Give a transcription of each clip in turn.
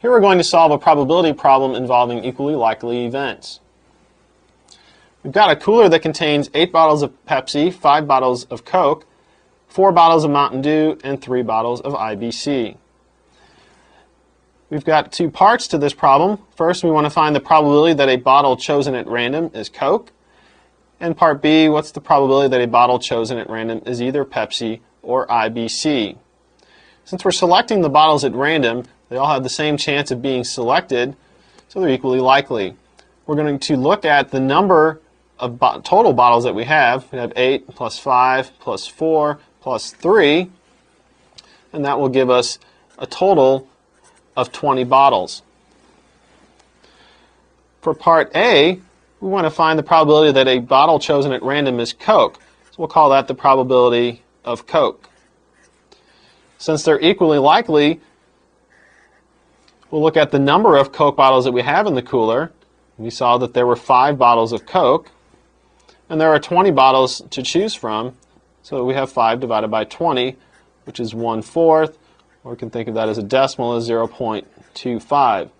Here we're going to solve a probability problem involving equally likely events. We've got a cooler that contains 8 bottles of Pepsi, 5 bottles of Coke, 4 bottles of Mountain Dew, and 3 bottles of IBC. We've got 2 parts to this problem. First, we want to find the probability that a bottle chosen at random is Coke. And part B, what's the probability that a bottle chosen at random is either Pepsi or IBC. Since we're selecting the bottles at random, they all have the same chance of being selected, so they're equally likely. We're going to look at the number of total bottles that we have. We have 8 plus 5 plus 4 plus 3, and that will give us a total of 20 bottles. For part A, we want to find the probability that a bottle chosen at random is Coke. So we'll call that the probability of Coke. Since they're equally likely, we'll look at the number of Coke bottles that we have in the cooler. We saw that there were 5 bottles of Coke, and there are 20 bottles to choose from. So we have 5 divided by 20, which is 1/4, or we can think of that as a decimal as 0.25.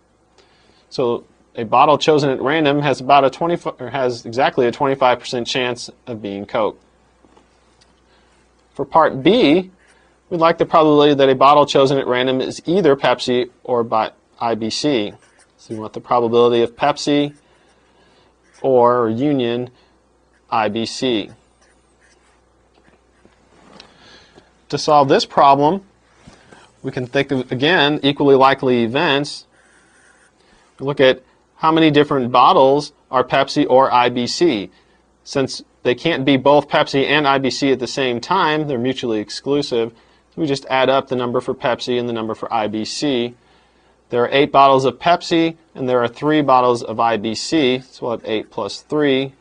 So a bottle chosen at random has exactly a 25% chance of being Coke. For part B, we'd like the probability that a bottle chosen at random is either Pepsi or by IBC. So we want the probability of Pepsi or union IBC. To solve this problem, we can think of, again, equally likely events. We look at how many different bottles are Pepsi or IBC. Since they can't be both Pepsi and IBC at the same time, they're mutually exclusive. We just add up the number for Pepsi and the number for IBC. There are 8 bottles of Pepsi and there are 3 bottles of IBC, so we'll have 8 plus 3.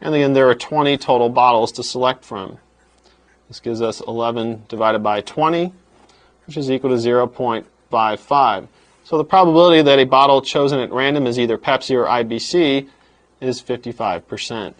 And again, there are 20 total bottles to select from. This gives us 11 divided by 20, which is equal to 0.55. So the probability that a bottle chosen at random is either Pepsi or IBC is 55%.